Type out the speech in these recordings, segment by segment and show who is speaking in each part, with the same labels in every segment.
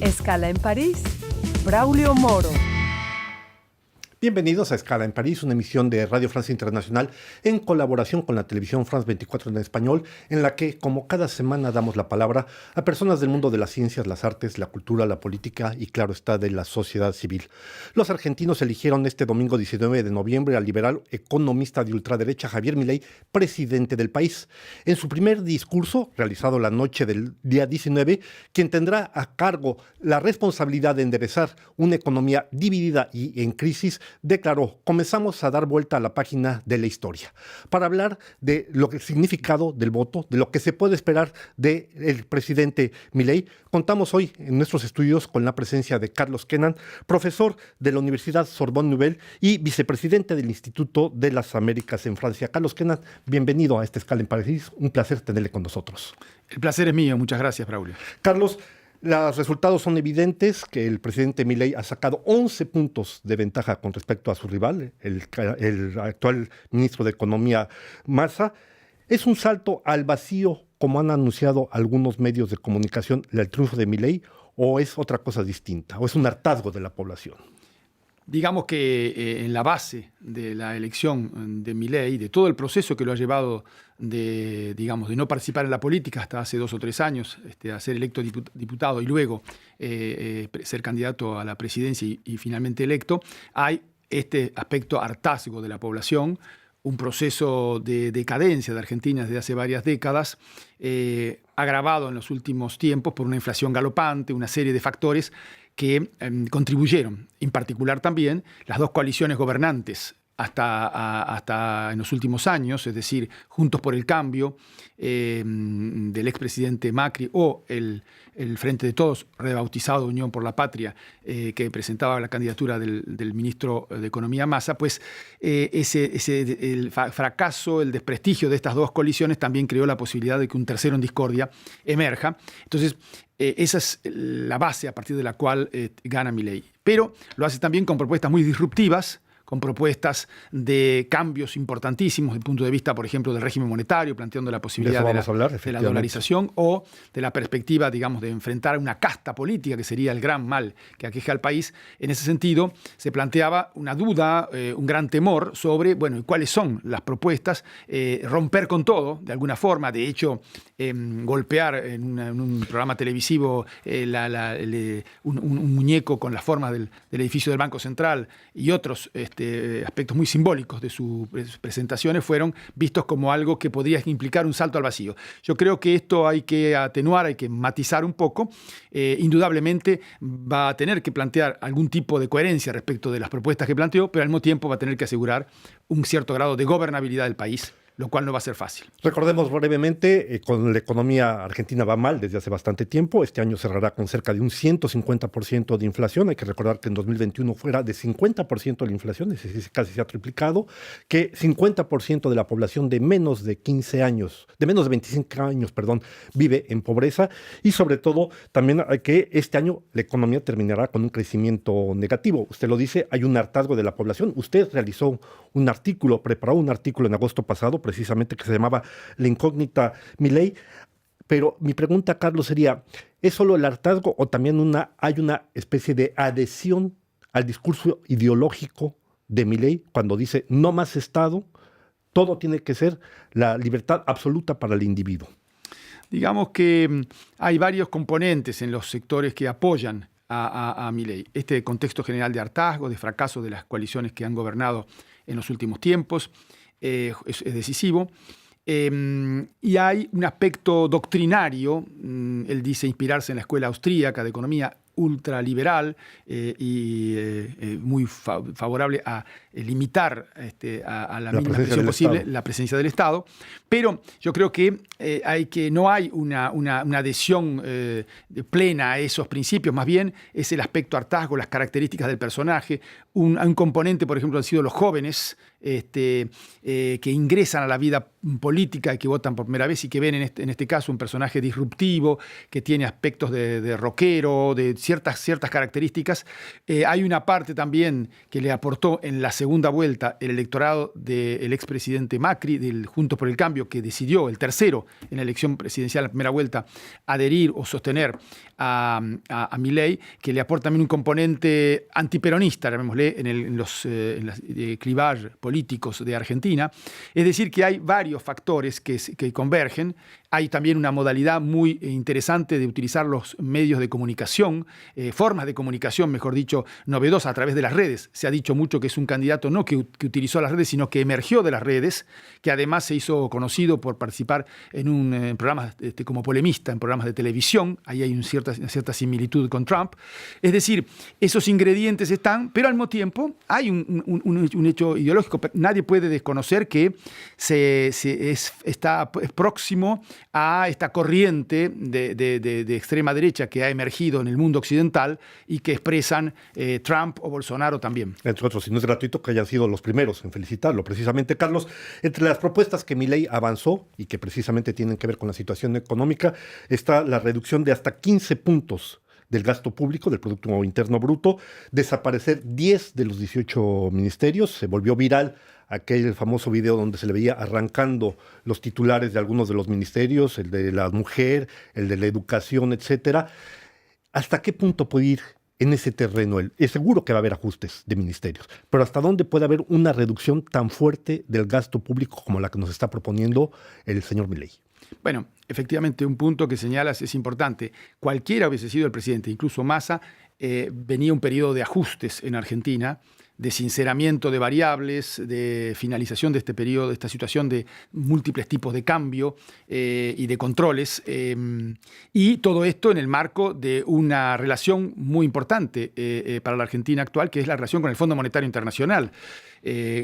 Speaker 1: Escala en París, Braulio Moro.
Speaker 2: Bienvenidos a Escala en París, una emisión de Radio Francia Internacional en colaboración con la televisión France 24 en español, en la que, como cada semana, damos la palabra a personas del mundo de las ciencias, las artes, la cultura, la política y, claro está, de la sociedad civil. Los argentinos eligieron este domingo 19 de noviembre al liberal economista de ultraderecha Javier Milei presidente del país. En su primer discurso, realizado la noche del día 19, quien tendrá a cargo la responsabilidad de enderezar una economía dividida y en crisis, declaró: comenzamos a dar vuelta a la página de la historia, para hablar de lo que el significado del voto, de lo que se puede esperar del presidente Milei. Contamos hoy en nuestros estudios con la presencia de Carlos Kennan, profesor de la Universidad Sorbonne Nouvelle y vicepresidente del Instituto de las Américas en Francia. Carlos Kennan, bienvenido a esta Escala en París, un placer tenerle con nosotros.
Speaker 3: El placer es mío, muchas gracias, Braulio.
Speaker 2: Carlos, los resultados son evidentes, que el presidente Milei ha sacado 11 puntos de ventaja con respecto a su rival, el actual ministro de Economía, Massa. ¿Es un salto al vacío, como han anunciado algunos medios de comunicación, el triunfo de Milei, o es otra cosa distinta, o es un hartazgo de la población?
Speaker 3: Digamos que en la base de la elección de Milei, de todo el proceso que lo ha llevado de no participar en la política hasta hace 2 o 3 años, a ser electo diputado y luego ser candidato a la presidencia y finalmente electo, hay este aspecto hartazgo de la población, un proceso de decadencia de Argentina desde hace varias décadas, agravado en los últimos tiempos por una inflación galopante, una serie de factores que contribuyeron, en particular también las dos coaliciones gobernantes hasta en los últimos años, es decir, Juntos por el Cambio del expresidente Macri o el Frente de Todos, rebautizado Unión por la Patria, que presentaba la candidatura del ministro de Economía Massa, pues el fracaso, el desprestigio de estas dos coaliciones también creó la posibilidad de que un tercero en discordia emerja. Entonces, esa es la base a partir de la cual gana Milei. Pero lo hace también con propuestas muy disruptivas, con propuestas de cambios importantísimos desde el punto de vista, por ejemplo, del régimen monetario, planteando la posibilidad de la dolarización o de la perspectiva, de enfrentar una casta política, que sería el gran mal que aqueja al país. En ese sentido, se planteaba una duda, un gran temor sobre, cuáles son las propuestas, romper con todo, de alguna forma. De hecho, golpear en un programa televisivo un muñeco con las formas del edificio del Banco Central y otros aspectos muy simbólicos de sus presentaciones fueron vistos como algo que podría implicar un salto al vacío. Yo creo que esto hay que atenuar, hay que matizar un poco. Indudablemente va a tener que plantear algún tipo de coherencia respecto de las propuestas que planteó, pero al mismo tiempo va a tener que asegurar un cierto grado de gobernabilidad del país, lo cual no va a ser fácil.
Speaker 2: Recordemos brevemente, con la economía argentina va mal desde hace bastante tiempo. Este año cerrará con cerca de un 150% de inflación. Hay que recordar que en 2021 fuera de 50% la inflación, es decir, casi se ha triplicado, que 50% de la población de menos de 15 años, de menos de 25 años, vive en pobreza. Y sobre todo, también hay que este año la economía terminará con un crecimiento negativo. Usted lo dice, hay un hartazgo de la población. Usted realizó preparó un artículo en agosto pasado, precisamente, que se llamaba La incógnita Milei. Pero mi pregunta, Carlos, sería: ¿es solo el hartazgo o también hay una especie de adhesión al discurso ideológico de Milei cuando dice no más Estado, todo tiene que ser la libertad absoluta para el individuo?
Speaker 3: Digamos que hay varios componentes en los sectores que apoyan a Milei. Este contexto general de hartazgo, de fracaso de las coaliciones que han gobernado en los últimos tiempos, es decisivo. Y hay un aspecto doctrinario. Él dice inspirarse en la escuela austríaca de economía ultraliberal y muy favorable a limitar a la mínima expresión posible la presencia del Estado. Pero yo creo que no hay una adhesión plena a esos principios. Más bien es el aspecto hartazgo, las características del personaje. Un componente, por ejemplo, han sido los jóvenes que ingresan a la vida política y que votan por primera vez y que ven en este caso un personaje disruptivo, que tiene aspectos de rockero, de ciertas características. Hay una parte también que le aportó en la segunda vuelta el electorado del expresidente Macri, del Juntos por el Cambio, que decidió, el tercero en la elección presidencial, la primera vuelta, adherir o sostener a Milei, que le aporta también un componente antiperonista, llamémosle, en los clivages políticos de Argentina. Es decir, que hay varios factores que convergen. Hay también una modalidad muy interesante de utilizar los medios de comunicación, formas de comunicación, mejor dicho, novedosas a través de las redes. Se ha dicho mucho que es un candidato no que utilizó las redes, sino que emergió de las redes, que además se hizo conocido por participar en programas como polemista, en programas de televisión. Ahí hay una cierta similitud con Trump. Es decir, esos ingredientes están, pero al mismo tiempo hay un hecho ideológico. Nadie puede desconocer que está próximo a esta corriente de extrema derecha que ha emergido en el mundo occidental y que expresan Trump o Bolsonaro también.
Speaker 2: Entre otros, y no es gratuito que hayan sido los primeros en felicitarlo. Precisamente, Carlos, entre las propuestas que Milei avanzó y que precisamente tienen que ver con la situación económica, está la reducción de hasta 15 puntos del gasto público, del Producto Interno Bruto, desaparecer 10 de los 18 ministerios. Se volvió viral aquel famoso video donde se le veía arrancando los titulares de algunos de los ministerios, el de la mujer, el de la educación, etcétera. ¿Hasta qué punto puede ir en ese terreno? Es seguro que va a haber ajustes de ministerios, pero ¿hasta dónde puede haber una reducción tan fuerte del gasto público como la que nos está proponiendo el señor Milei?
Speaker 3: Bueno, efectivamente, un punto que señalas es importante. Cualquiera hubiese sido el presidente, incluso Massa, venía un periodo de ajustes en Argentina, de sinceramiento de variables, de finalización de este periodo, de esta situación de múltiples tipos de cambio y de controles. Y todo esto en el marco de una relación muy importante para la Argentina actual, que es la relación con el Fondo Monetario Internacional,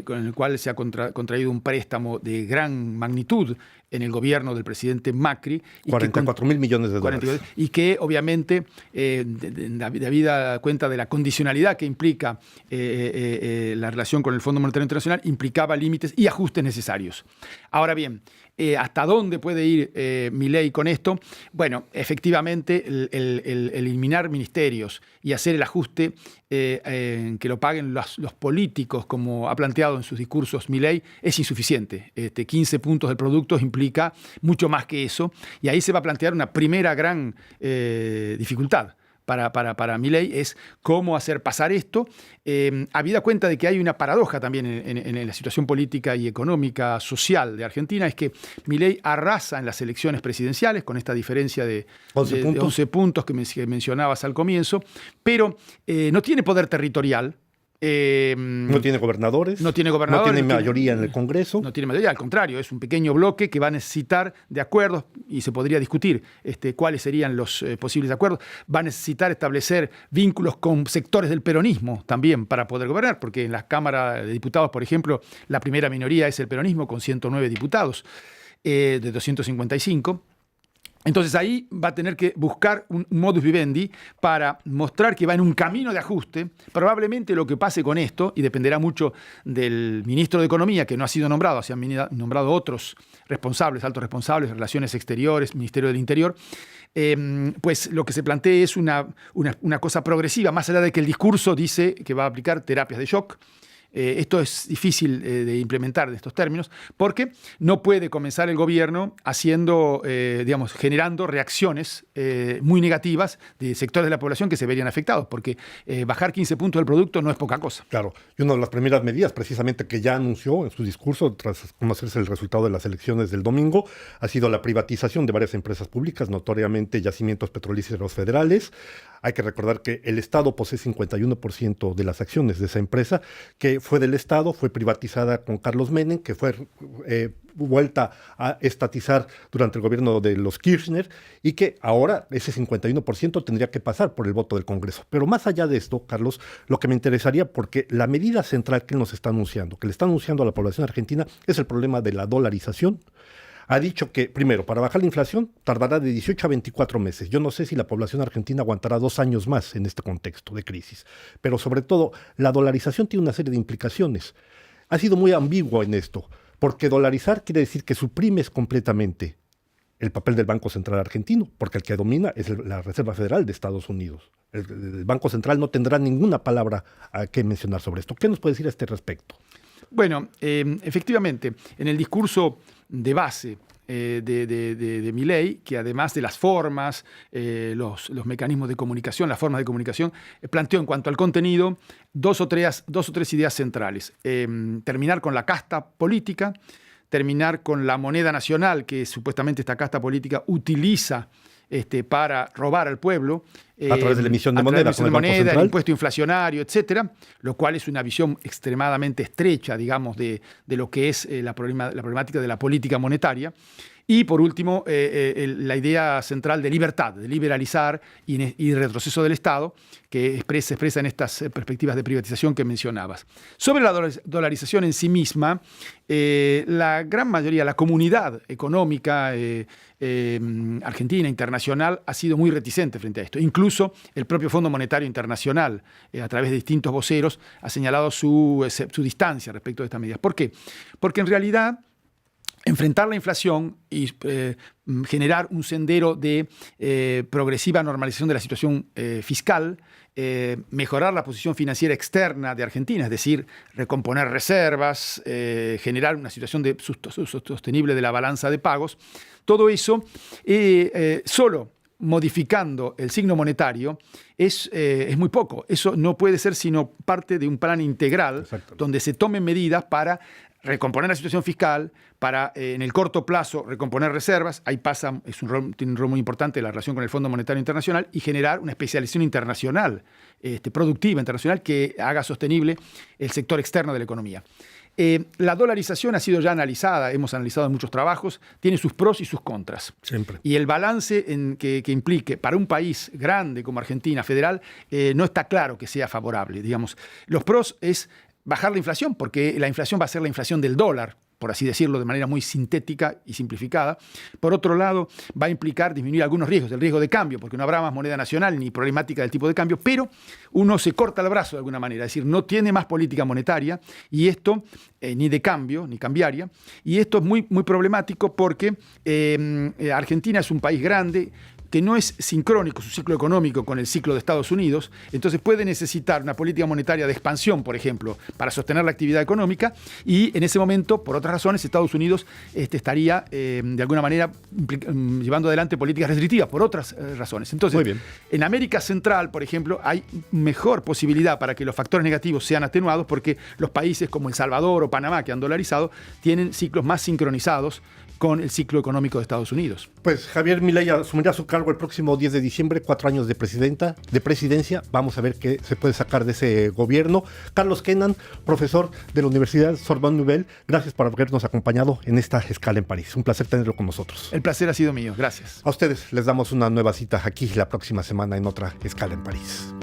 Speaker 3: con el cual se ha contraído un préstamo de gran magnitud en el gobierno del presidente Macri.
Speaker 2: 44.000 millones de dólares.
Speaker 3: Y que obviamente, debida cuenta de la condicionalidad que implica la relación con el Fondo Monetario Internacional, implicaba límites y ajustes necesarios. Ahora bien, ¿hasta dónde puede ir Milei con esto? Bueno, efectivamente, el eliminar ministerios y hacer el ajuste que lo paguen los políticos, como ha planteado en sus discursos Milei, es insuficiente. 15 puntos del producto implica mucho más que eso, y ahí se va a plantear una primera gran dificultad para Milei, es cómo hacer pasar esto, habida cuenta de que hay una paradoja también en la situación política y económica, social de Argentina, es que Milei arrasa en las elecciones presidenciales, con esta diferencia de 11 puntos que mencionabas al comienzo, pero no tiene poder territorial.
Speaker 2: No tiene gobernadores.
Speaker 3: No tiene gobernadores.
Speaker 2: No tiene mayoría en el Congreso.
Speaker 3: No tiene mayoría, al contrario, es un pequeño bloque que va a necesitar de acuerdos, y se podría discutir cuáles serían los posibles acuerdos. Va a necesitar establecer vínculos con sectores del peronismo también para poder gobernar, porque en la Cámara de Diputados, por ejemplo, la primera minoría es el peronismo con 109 diputados de 255. Entonces ahí va a tener que buscar un modus vivendi para mostrar que va en un camino de ajuste. Probablemente lo que pase con esto, y dependerá mucho del ministro de Economía, que no ha sido nombrado, se han nombrado otros responsables, altos responsables, Relaciones Exteriores, Ministerio del Interior, pues lo que se plantea es una cosa progresiva, más allá de que el discurso dice que va a aplicar terapias de shock. Esto es difícil de implementar en estos términos, porque no puede comenzar el gobierno generando reacciones muy negativas de sectores de la población que se verían afectados, porque bajar 15 puntos del producto no es poca cosa.
Speaker 2: Claro, y una de las primeras medidas precisamente que ya anunció en su discurso tras conocerse el resultado de las elecciones del domingo ha sido la privatización de varias empresas públicas, notoriamente Yacimientos Petrolíferos Federales. Hay que recordar que el Estado posee 51% de las acciones de esa empresa, que fue del Estado, fue privatizada con Carlos Menem, que fue vuelta a estatizar durante el gobierno de los Kirchner, y que ahora ese 51% tendría que pasar por el voto del Congreso. Pero más allá de esto, Carlos, lo que me interesaría, porque la medida central que nos está anunciando, que le está anunciando a la población argentina, es el problema de la dolarización. Ha dicho que, primero, para bajar la inflación tardará de 18 a 24 meses. Yo no sé si la población argentina aguantará 2 años más en este contexto de crisis. Pero sobre todo, la dolarización tiene una serie de implicaciones. Ha sido muy ambiguo en esto, porque dolarizar quiere decir que suprimes completamente el papel del Banco Central argentino, porque el que domina es la Reserva Federal de Estados Unidos. El Banco Central no tendrá ninguna palabra que mencionar sobre esto. ¿Qué nos puede decir a este respecto?
Speaker 3: Bueno, efectivamente, en el discurso de base de Milei, que además de las formas, los mecanismos de comunicación, las formas de comunicación, planteó en cuanto al contenido dos o tres ideas centrales. Terminar con la casta política, terminar con la moneda nacional que supuestamente esta casta política utiliza para robar al pueblo.
Speaker 2: A través de la emisión de moneda,
Speaker 3: el impuesto inflacionario, etcétera, lo cual es una visión extremadamente estrecha, digamos, de lo que es la problemática de la política monetaria. Y por último, la idea central de libertad, de liberalizar y retroceso del Estado, que se expresa en estas perspectivas de privatización que mencionabas. Sobre la dolarización en sí misma, la gran mayoría, la comunidad económica argentina, internacional, ha sido muy reticente frente a esto. Incluso el propio Fondo Monetario Internacional, a través de distintos voceros, ha señalado su distancia respecto de estas medidas. ¿Por qué? Porque en realidad enfrentar la inflación y generar un sendero de progresiva normalización de la situación fiscal, mejorar la posición financiera externa de Argentina, es decir, recomponer reservas, generar una situación sostenible de la balanza de pagos, todo eso solo modificando el signo monetario es muy poco. Eso no puede ser sino parte de un plan integral donde se tomen medidas para recomponer la situación fiscal, para en el corto plazo recomponer reservas, ahí pasa, tiene un rol muy importante la relación con el Fondo Monetario Internacional, y generar una especialización internacional, productiva internacional, que haga sostenible el sector externo de la economía. La dolarización ha sido ya analizada, hemos analizado en muchos trabajos, tiene sus pros y sus contras.
Speaker 2: Siempre.
Speaker 3: Y el balance que implique para un país grande como Argentina, federal, no está claro que sea favorable. Digamos, los pros es bajar la inflación, porque la inflación va a ser la inflación del dólar, por así decirlo, de manera muy sintética y simplificada. Por otro lado, va a implicar disminuir algunos riesgos, el riesgo de cambio, porque no habrá más moneda nacional ni problemática del tipo de cambio, pero uno se corta el brazo de alguna manera, es decir, no tiene más política monetaria, y esto, ni de cambio, ni cambiaria, y esto es muy, muy problemático porque Argentina es un país grande, que no es sincrónico su ciclo económico con el ciclo de Estados Unidos, entonces puede necesitar una política monetaria de expansión, por ejemplo, para sostener la actividad económica, y en ese momento, por otras razones, Estados Unidos estaría de alguna manera llevando adelante políticas restrictivas, por otras razones. Entonces, en América Central, por ejemplo, hay mejor posibilidad para que los factores negativos sean atenuados, porque los países como El Salvador o Panamá, que han dolarizado, tienen ciclos más sincronizados con el ciclo económico de Estados Unidos.
Speaker 2: Pues Javier Milei asumirá su cargo el próximo 10 de diciembre, 4 años de presidencia. Vamos a ver qué se puede sacar de ese gobierno. Carlos Kennan, profesor de la Universidad Sorbonne Nouvelle, gracias por habernos acompañado en esta escala en París. Un placer tenerlo con nosotros.
Speaker 3: El placer ha sido mío. Gracias.
Speaker 2: A ustedes les damos una nueva cita aquí la próxima semana en otra escala en París.